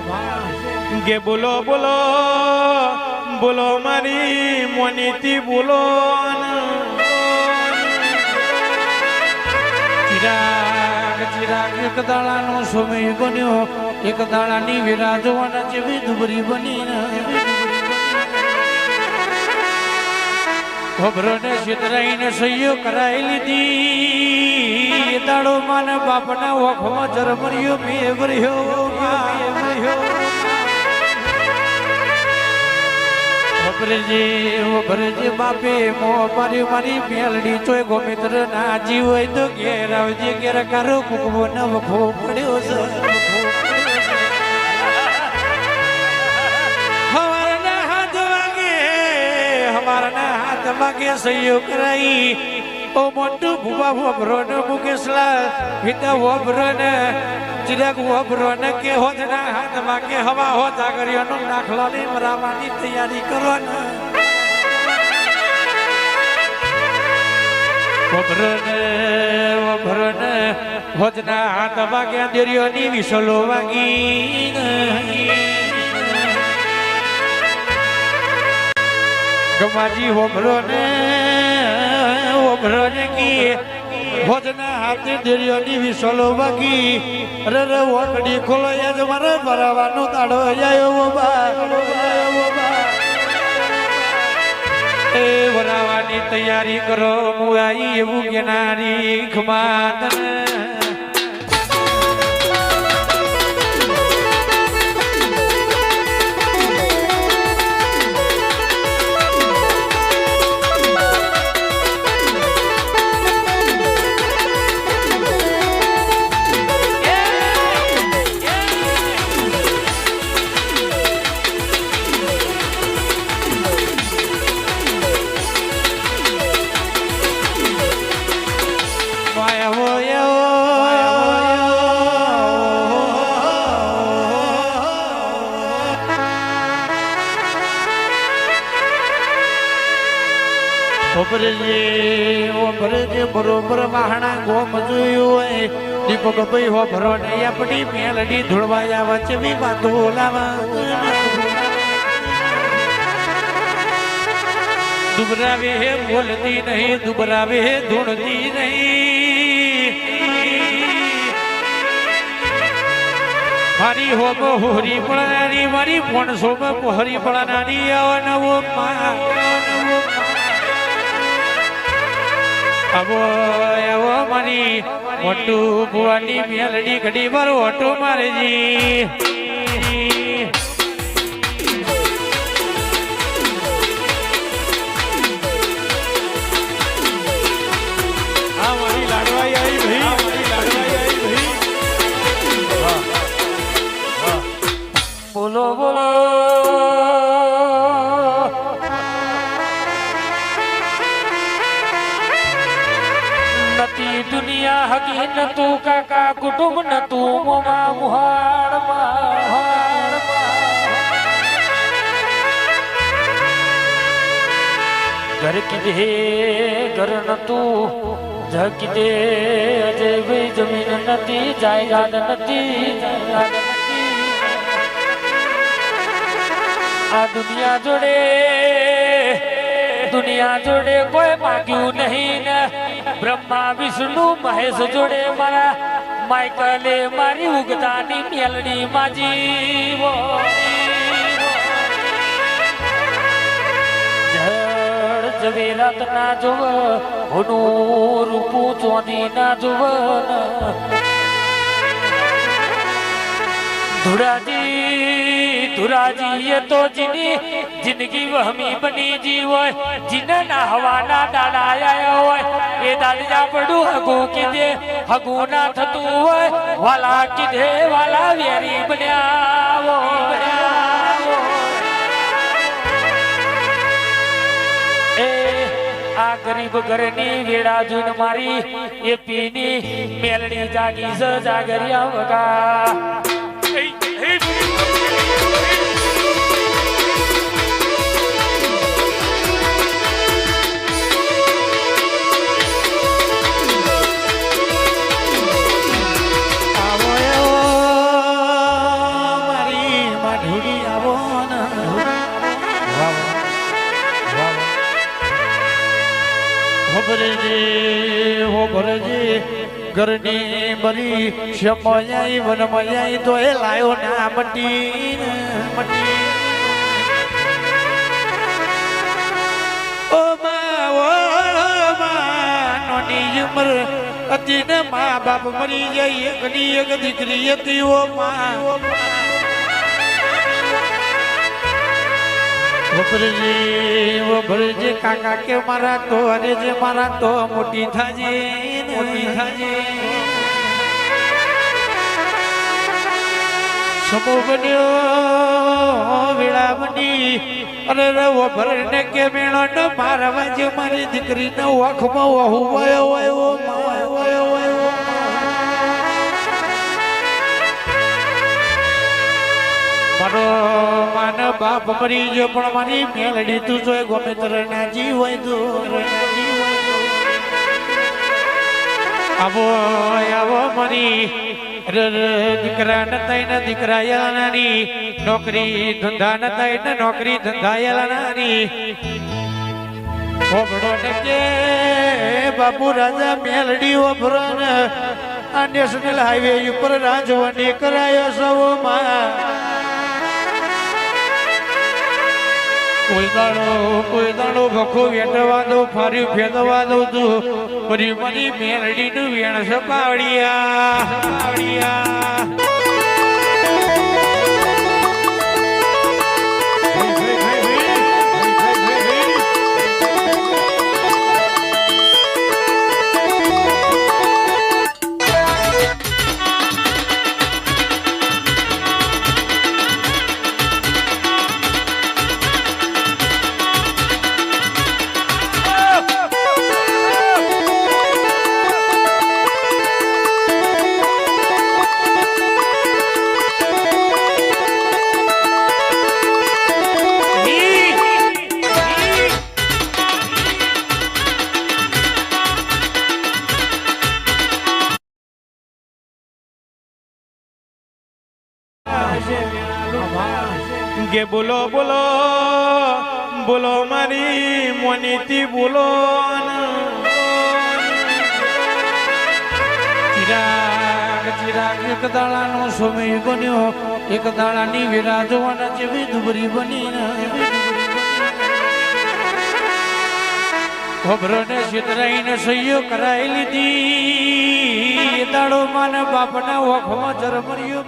કે બોલો બોલો બોલો મારી મોનીતી બોલો ચિરાગ ચિરાગ એક દાડાનો સમય બન્યો એક દાડાની વેરા જોવાના જેવી દુબરી બની ખબરોને છેતરાઈને સહીઓ કરાઈ લીધી દાડો માના બાપના ઓખમાં જરમર્યો મેવર્યો ભરજે બાપે મો મારી મેલડી ચોય ગોમિત્ર ના જીવ હોય તો ઘેર આવજે ઘેર કારો કુકવો ન વખો પડ્યો છે હવારના હાથ વાગે સહીઓ કરાઈ ઓ મોટું ભૂવા વોભરો ને મુકેશલાલ હિતા વોભરો ને ચિરાગ વોભરો ને કે હોદના હાથ વાગે હવા હોતા કર્યોનો દાખલો ને મરાવાની તૈયારી કરો ને વોભરો ને હોદના હાથ વાગે દેરીઓની વિસલો વાગી ગમાજી વોભરો ને કી ભોજના હાથે દેરીઓની વિસલો વાગી રે ઓકડી ખોલો યાદ મારે ભરાવાનો દાડો આયો એ ભરાવાની તૈયારી કરો હું આઈ એવું કેનારી ખમાત ભરજે બરોબર વાહણા ગોમ જોયું હોય દીપક ભાઈ હો ભરો ને આપણી મેલડી ધોળવાયા વચ્ચે બી વાતો લાવા દુબરાવે હે બોલતી નહીં દુબરાવે હે ધૂણતી નહીં મારી હોમ હોરી પડનારી મારી પોણસો પોહરી પડનારી નવો આવો મારી મોટું ભુવાની મેલડી ઘડી વાર ઓટો મારેજી આ મારી લાડવાઈ આવી ભાઈ બોલો બોલો દુનિયા હકી ન તું કાકા કુટુંબ ન તું મોમા મુહાડ ઘર કીધે ઘર ન તું જ કીધે અજય ભાઈ જમીન નથી જાયદાદ નથી આ દુનિયા જોડે કોઈ માગ્યું નહીં ને બ્રહ્મા વિષ્ણુ મહેશ જોડે મારા માઇકલે મારી ઉગતાની મેલડી માજી જળ જવેરાત ના જોવ હોનું રૂપું ચોંધી ના જોવ ધુરાજી એ તો જીની જિંદગી વહમી બની જી હોય જીને ના હવાના દાડા આયા હોય એ દાદા પડું હગુ કીધે હગુ ના થતું હોય વાલા કીધે વાલા વેરી બન્યા એ આ ગરીબ ઘરની વેડા જૂન મારી એ પીની મેલડી જાગી જાગરિયા વગા હો ભરજી ઘરની બરી સમયાઈ વનમયાઈ તો એ લાયો ના મટી મટી ઓ માં નોની ઉમર હતી ને મા બાપ મરી જાય એકની એક દીકરી હતી ઓ માં ભરજી કાકા કે મારા તો અરે જે મારા તો મોટી થાજે સમો બન્યો વેળા બની અરે રવો ભરને કે મેણો ન મારવા જે મારી દીકરી ને વખમાં વહુ વયો મારો માન બાપ મરી ગયો પણ મારી મેલડી તું જોઈ ગમે તરે ના જીવ હોય તું આવો આવો મરી દીકરા નતા ને દીકરા યલાની નોકરી ધંધા નતા ને નોકરી ધંધા યલાની ઓબડો ને કે બાપુ રાજા મેલડી ઓબરો ને આ નેશનલ હાઈવે ઉપર રાજવણી કરાયો સૌ માં કોઈ દાડો ભખો વેટવા દો ફર્યું ફેદવા દઉં તું ફરી મારી મેલડી નું વેણ સપાવડિયા કે બોલો બોલો બોલો મારી મોનીતી બોલો ચિરાગ એક દાડાનો સમય બન્યો એક દાડાની વિરાજવાના જેવી દુબરી બની ખબરોને છેતરાઈને સહીઓ કરાઈ લીધી દાડો માના બાપના વખમાં જરમર્યો